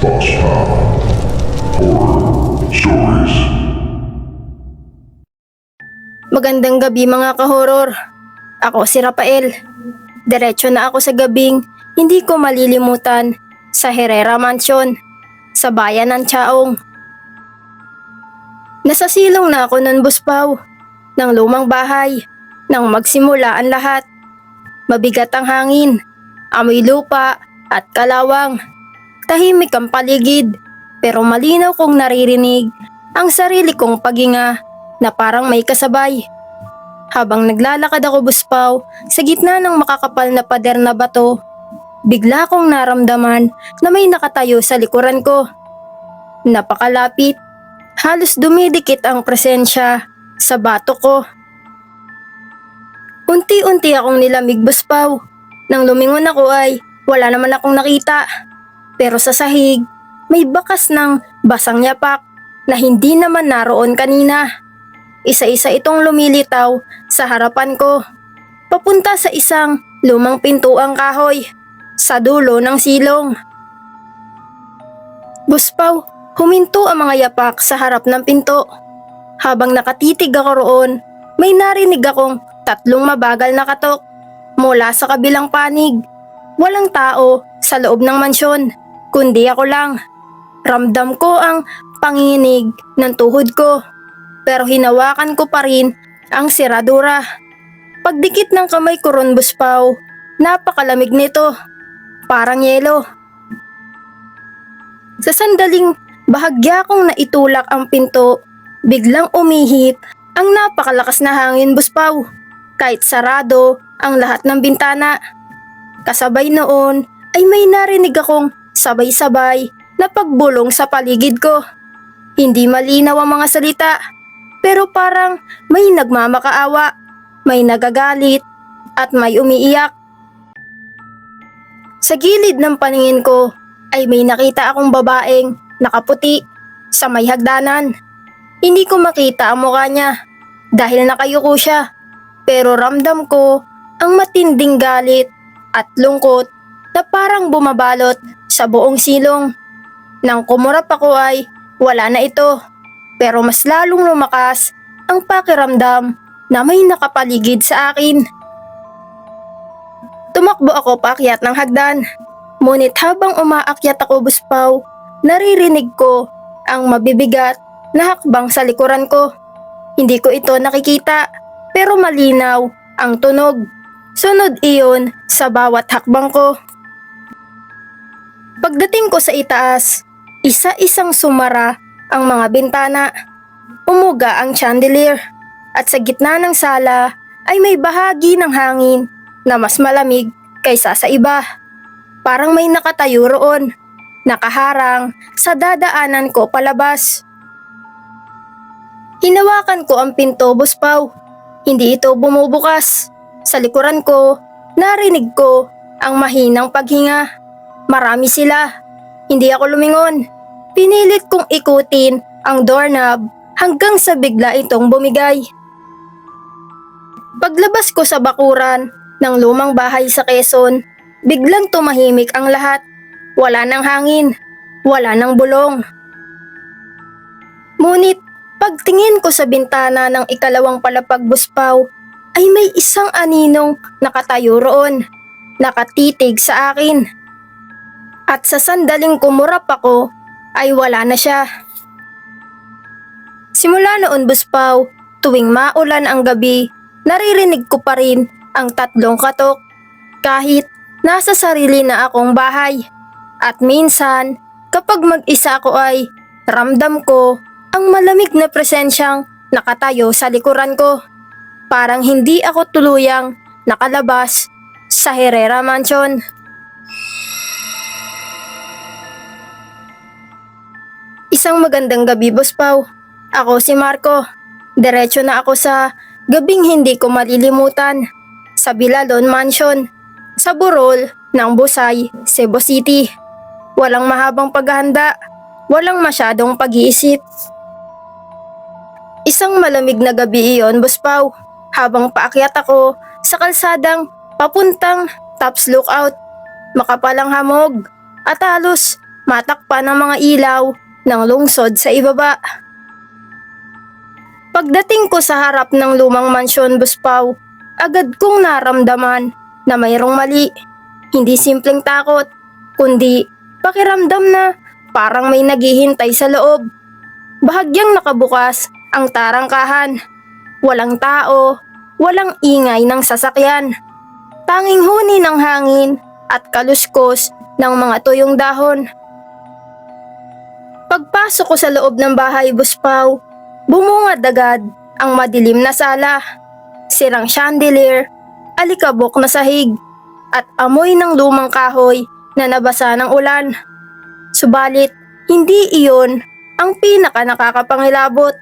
Boss Pal Horror Stories. Magandang gabi mga kahoror. Ako si Rafael. Diretso na ako sa gabing hindi ko malilimutan sa Herrera Mansion, sa bayan ng Chaong. Nasa silong na ako ng buspaw, ng lumang bahay, nang magsimula ang lahat. Mabigat ang hangin, amoy lupa at kalawang. Tahimik ang paligid, pero malinaw kong naririnig ang sarili kong paghinga na parang may kasabay. Habang naglalakad ako buspaw sa gitna ng makakapal na pader na bato, bigla kong naramdaman na may nakatayo sa likuran ko. Napakalapit, halos dumidikit ang presensya sa bato ko. Unti-unti akong nilamig buspaw. Nang lumingon ako ay wala naman akong nakita. Pero sa sahig, may bakas ng basang yapak na hindi naman naroon kanina. Isa-isa itong lumilitaw sa harapan ko, papunta sa isang lumang pintuang kahoy, sa dulo ng silong. Buspaw, huminto ang mga yapak sa harap ng pinto. Habang nakatitig ako roon, may narinig akong tatlong mabagal na katok mula sa kabilang panig. Walang tao sa loob ng mansyon, kundi ako lang. Ramdam ko ang panginginig ng tuhod ko, pero hinawakan ko pa rin ang seradura. Pagdikit ng kamay ko ron buspaw, napakalamig nito, parang yelo. Sa sandaling bahagya kong naitulak ang pinto, biglang umihip ang napakalakas na hangin buspaw, kahit sarado ang lahat ng bintana. Kasabay noon ay may narinig akong sabay-sabay na pagbulong sa paligid ko. Hindi malinaw ang mga salita, pero parang may nagmamakaawa, may nagagalit, at may umiiyak. Sa gilid ng paningin ko ay may nakita akong babaeng nakaputi sa may hagdanan. Hindi ko makita ang mukha niya dahil nakayuko siya, pero ramdam ko ang matinding galit at lungkot na parang bumabalot sa buong silong. Nang kumurap ako ay wala na ito, pero mas lalong lumakas ang pakiramdam na may nakapaligid sa akin. Tumakbo ako paakyat ng hagdan, ngunit habang umaakyat ako buspaw, naririnig ko ang mabibigat na hakbang sa likuran ko. Hindi ko ito nakikita, pero malinaw ang tunog. Sunod iyon sa bawat hakbang ko. Pagdating ko sa itaas, isa-isang sumara ang mga bintana. Umuga ang chandelier, at sa gitna ng sala ay may bahagi ng hangin na mas malamig kaysa sa iba. Parang may nakatayo roon, nakaharang sa dadaanan ko palabas. Hinawakan ko ang pinto buspaw. Hindi ito bumubukas. Sa likuran ko, narinig ko ang mahinang paghinga. Marami sila. Hindi ako lumingon. Pinilit kong ikutin ang doorknob hanggang sa bigla itong bumigay. Paglabas ko sa bakuran ng lumang bahay sa Quezon, biglang tumahimik ang lahat. Wala nang hangin, wala nang bulong. Ngunit pagtingin ko sa bintana ng ikalawang palapag buspaw, ay may isang aninong nakatayo roon, nakatitig sa akin. At sa sandaling kumurap ako, ay wala na siya. Simula noon buspaw, tuwing maulan ang gabi, naririnig ko pa rin ang tatlong katok, kahit nasa sarili na akong bahay. At minsan, kapag mag-isa ako ay ramdam ko ang malamig na presensyang nakatayo sa likuran ko. Parang hindi ako tuluyang nakalabas sa Herrera Mansion. Isang magandang gabi, buspaw. Ako si Marco. Diretso na ako sa gabing hindi ko malilimutan, sa Bilalon Mansion, sa burol ng Busay, Cebu City. Walang mahabang paghahanda, walang masyadong pag-iisip. Isang malamig na gabi iyon, buspaw. Habang paakyat ako sa kalsadang papuntang Tops Lookout, makapalang hamog at halos matakpan ng mga ilaw ng lungsod sa ibaba. Pagdating ko sa harap ng lumang mansyon, Buspaw, agad kong naramdaman na mayroong mali. Hindi simpleng takot, kundi pakiramdam na parang may naghihintay sa loob. Bahagyang nakabukas ang tarangkahan. Walang tao, walang ingay ng sasakyan. Tanging huni ng hangin at kaluskos ng mga tuyong dahon. Pagpasok ko sa loob ng bahay, Buspaw, bumungad agad ang madilim na sala. Sirang chandelier, alikabok na sahig, at amoy ng lumang kahoy na nabasa ng ulan. Subalit, hindi iyon ang pinaka nakakapangilabot.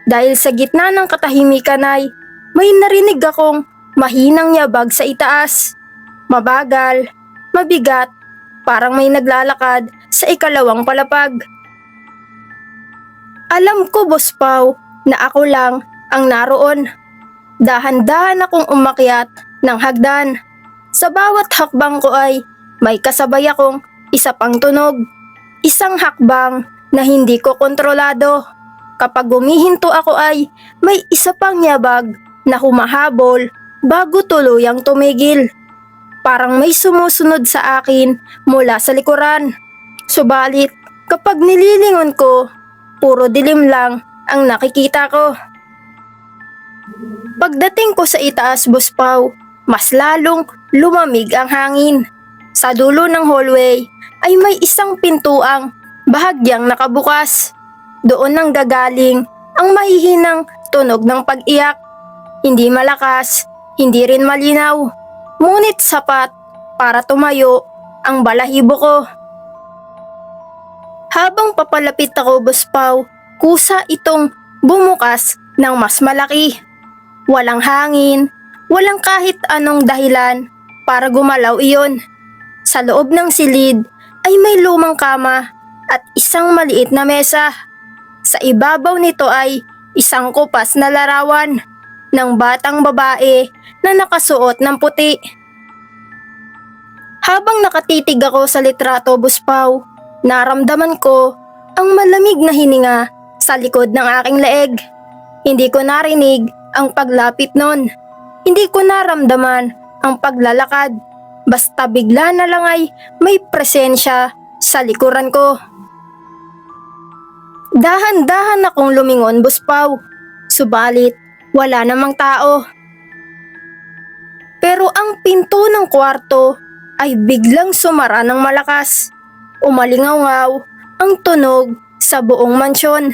Dahil sa gitna ng katahimikan ay may narinig akong mahinang yabag sa itaas. Mabagal, mabigat, parang may naglalakad sa ikalawang palapag. Alam ko, Buspaw, na ako lang ang naroon. Dahan-dahan akong umakyat ng hagdan. Sa bawat hakbang ko ay may kasabay akong isa pang tunog. Isang hakbang na hindi ko kontrolado. Kapag humihinto ako ay may isa pang yabag na humahabol bago tuluyang tumigil. Parang may sumusunod sa akin mula sa likuran. Subalit, kapag nililingon ko, puro dilim lang ang nakikita ko. Pagdating ko sa itaas, Buspaw, mas lalong lumamig ang hangin. Sa dulo ng hallway ay may isang pintuang bahagyang nakabukas. Doon nang gagaling ang mahihinang tunog ng pag-iyak. Hindi malakas, hindi rin malinaw, ngunit sapat para tumayo ang balahibo ko. Habang papalapit ako, Buspaw, kusa itong bumukas ng mas malaki. Walang hangin, walang kahit anong dahilan para gumalaw iyon. Sa loob ng silid ay may lumang kama at isang maliit na mesa. Sa ibabaw nito ay isang kupas na larawan ng batang babae na nakasuot ng puti. Habang nakatitig ako sa litrato, Buspaw, naramdaman ko ang malamig na hininga sa likod ng aking leeg. Hindi ko narinig ang paglapit nun. Hindi ko naramdaman ang paglalakad. Basta bigla na lang ay may presensya sa likuran ko. Dahan-dahan akong lumingon, Buspaw. Subalit, wala namang tao. Pero ang pinto ng kwarto ay biglang sumara ng malakas. Umalingaw-ngaw ang tunog sa buong mansyon.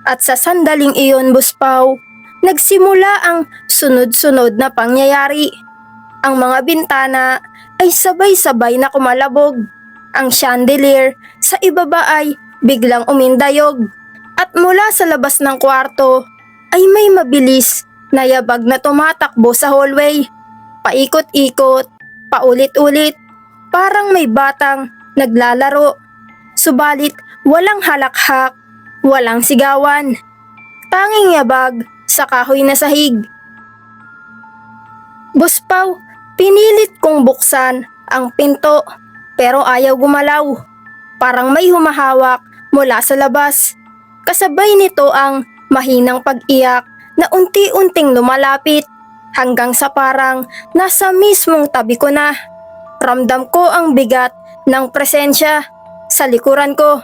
At sa sandaling iyon, Buspaw, nagsimula ang sunod-sunod na pangyayari. Ang mga bintana ay sabay-sabay na kumalabog. Ang chandelier sa ibaba ay biglang umindayog. At mula sa labas ng kwarto ay may mabilis na yabag na tumatakbo sa hallway. Paikot-ikot, paulit-ulit, parang may batang naglalaro. Subalit walang halakhak, walang sigawan. Tanging yabag sa kahoy na sahig. Buspaw, pinilit kong buksan ang pinto pero ayaw gumalaw. Parang may humahawak mula sa labas. Kasabay nito ang mahinang pag-iyak na unti-unting lumalapit hanggang sa parang nasa mismong tabi ko na. Ramdam ko ang bigat ng presensya sa likuran ko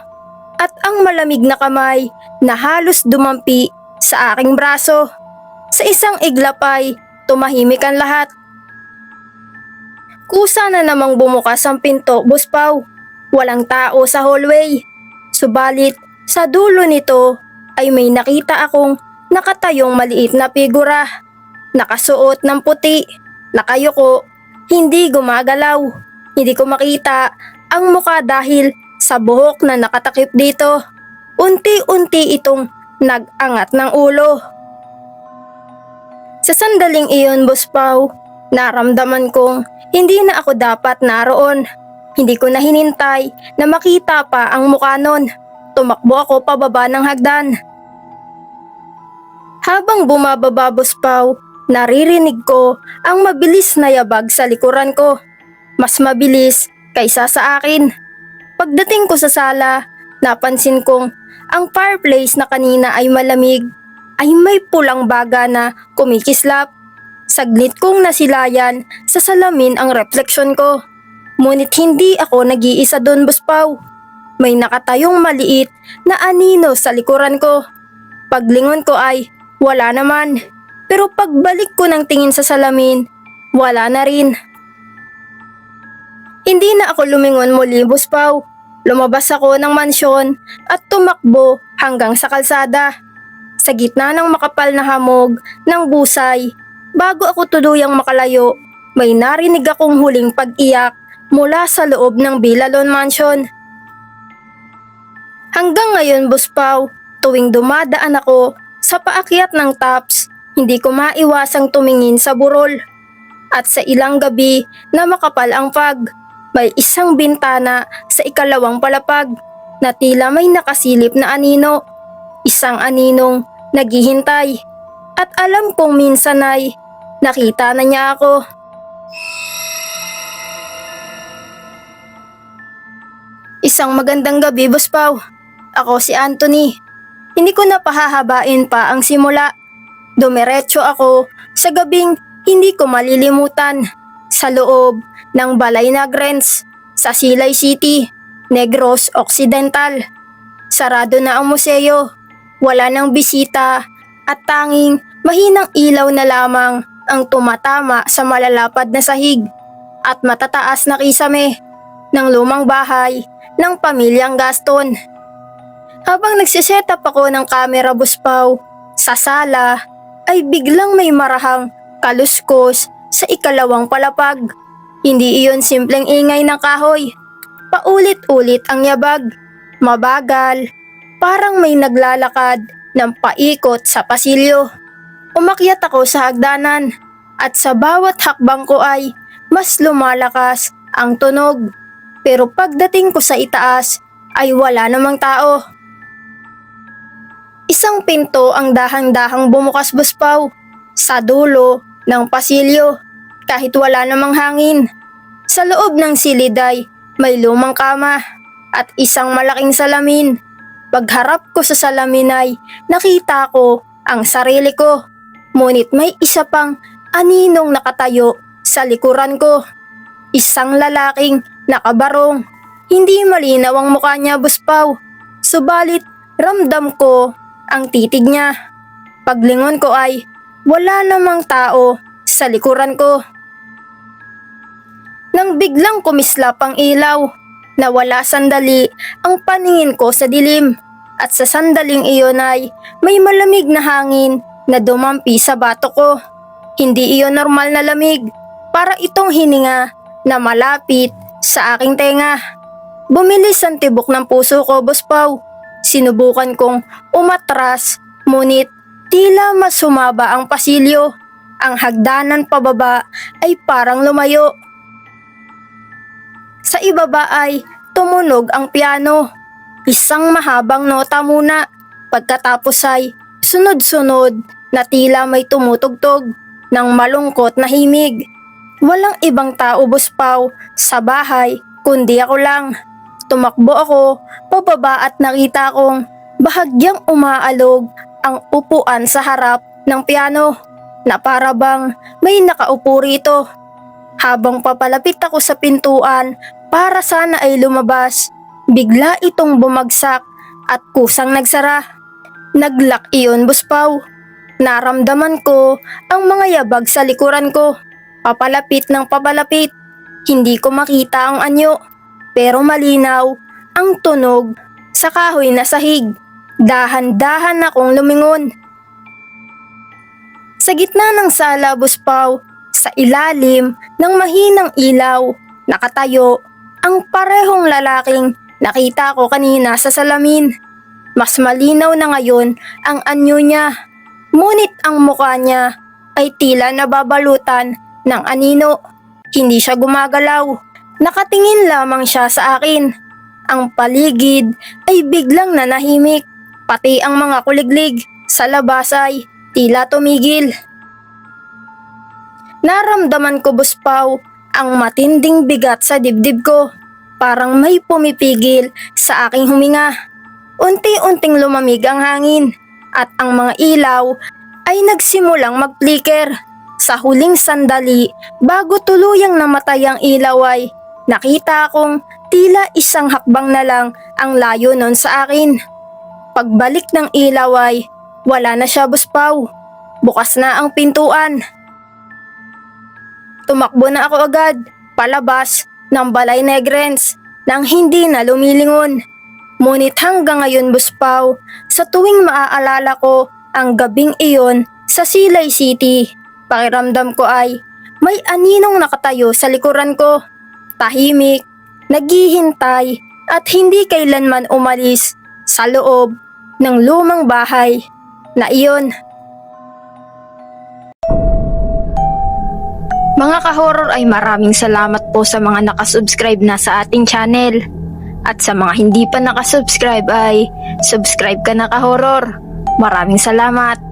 at ang malamig na kamay na halos dumampi sa aking braso. Sa isang iglap ay tumahimik ang lahat. Kusa na namang bumukas ang pinto, Buspaw. Walang tao sa hallway. Subalit sa dulo nito ay may nakita akong nakatayong maliit na figura. Nakasuot ng puti, nakayuko, hindi gumagalaw. Hindi ko makita ang muka dahil sa buhok na nakatakip dito. Unti-unti itong nag-angat ng ulo. Sa sandaling iyon, Buspaw, naramdaman kong hindi na ako dapat naroon. Hindi ko na hinintay na makita pa ang mukha nun. Tumakbo ako pababa ng hagdan. Habang bumababa, Buspaw, naririnig ko ang mabilis na yabag sa likuran ko. Mas mabilis kaysa sa akin. Pagdating ko sa sala, napansin kong ang fireplace na kanina ay malamig ay may pulang baga na kumikislap. Saglit kong nasilayan sa salamin ang refleksyon ko. Ngunit hindi ako nag-iisa doon, Boss Pao. May nakatayong maliit na anino sa likuran ko. Paglingon ko ay wala naman. Pero pagbalik ko ng tingin sa salamin, wala na rin. Hindi na ako lumingon muli, Boss Pao. Lumabas ako ng mansyon at tumakbo hanggang sa kalsada. Sa gitna ng makapal na hamog ng busay, bago ako tuluyang makalayo, may narinig akong huling pag-iyak mula sa loob ng Villalon Mansion. Hanggang ngayon, Boss Pao, tuwing dumadaan ako sa paakyat ng Taps, hindi ko maiwasang tumingin sa burol. At sa ilang gabi na makapal ang fog, may isang bintana sa ikalawang palapag na tila may nakasilip na anino. Isang aninong naghihintay at alam kong minsan ay nakita na niya ako. Isang magandang gabi, Boss Pao. Ako si Anthony. Hindi ko na pahahabain pa ang simula. Dumiretso ako sa gabing hindi ko malilimutan sa loob ng Balay Nagrens sa Silay City, Negros Occidental. Sarado na ang museo, wala nang bisita at tanging mahinang ilaw na lamang ang tumatama sa malalapad na sahig at matataas na kisame ng lumang bahay ng pamilyang Gaston. Habang nagsiset up ako ng camera, Boss Pao, sa sala ay biglang may marahang kaluskos sa ikalawang palapag. Hindi iyon simpleng ingay ng kahoy. Paulit-ulit ang yabag, mabagal, parang may naglalakad ng paikot sa pasilyo. Umakyat ako sa hagdanan at sa bawat hakbang ko ay mas lumalakas ang tunog. Pero pagdating ko sa itaas ay wala namang tao. Isang pinto ang dahang-dahang bumukas, Boss Pao, sa dulo ng pasilyo kahit wala namang hangin. Sa loob ng silid ay may lumang kama at isang malaking salamin. Pagharap ko sa salamin ay nakita ko ang sarili ko. Ngunit may isa pang aninong nakatayo sa likuran ko. Isang lalaking nakabarong. Hindi malinaw ang mukha niya, Boss Pao. Subalit ramdam ko ang titig niya. Paglingon ko ay wala namang tao sa likuran ko. Nang biglang kumislap ang ilaw, nawala sandali ang paningin ko sa dilim at sa sandaling iyon ay may malamig na hangin na dumampi sa batok ko. Hindi iyon normal na lamig, para itong hininga na malapit sa aking tenga. Bumilis ang tibok ng puso ko, Boss Pao. Sinubukan kong umatras, ngunit tila mas sumaba ang pasilyo. Ang hagdanan pababa ay parang lumayo. Sa ibaba ay tumunog ang piano. Isang mahabang nota muna. Pagkatapos ay sunod-sunod na tila may tumutugtog ng malungkot na himig. Walang ibang tao, Boss Pao, sa bahay kundi ako lang. Tumakbo ako pababa at nakita kong bahagyang umaalog ang upuan sa harap ng piano na para bang may nakaupo rito. Habang papalapit ako sa pintuan para sana ay lumabas, bigla itong bumagsak at kusang nagsara. Naglock iyon, Boss Pao. Naramdaman ko ang mga yabag sa likuran ko. Papalapit ng papalapit. Hindi ko makita ang anyo, pero malinaw ang tunog sa kahoy na sahig. Dahan-dahan akong lumingon. Sa gitna ng sala, Boss Pao, sa ilalim ng mahinang ilaw, nakatayo ang parehong lalaking nakita ko kanina sa salamin. Mas malinaw na ngayon ang anyo niya, ngunit ang mukha niya ay tila nababalutan ng anino. Hindi siya gumagalaw. Nakatingin lamang siya sa akin. Ang paligid ay biglang nanahimik. Pati ang mga kuliglig sa labas ay tila tumigil. Naramdaman ko, Boss Pao, ang matinding bigat sa dibdib ko. parang may pumipigil sa aking huminga. Unti-unting lumamig ang hangin at ang mga ilaw ay nagsimulang mag-flicker. Sa huling sandali, bago tuluyang namatay ang ilaw ay nakita akong tila isang hakbang na lang ang layo nun sa akin. Pagbalik ng ilaw ay wala na siya, Boss Pau. Bukas na ang pintuan. Tumakbo na ako agad palabas ng Balay Negrens nang hindi na lumilingon. Ngunit hanggang ngayon, Boss Pau, sa tuwing maaalala ko ang gabing iyon sa Silay City, pakiramdam ko ay may aninong nakatayo sa likuran ko. Tahimik, naghihintay at hindi kailanman umalis sa loob ng lumang bahay na iyon. Mga ka-horror ay maraming salamat po sa mga nakasubscribe na sa ating channel. At sa mga hindi pa nakasubscribe ay subscribe ka na, ka-horror. Maraming salamat.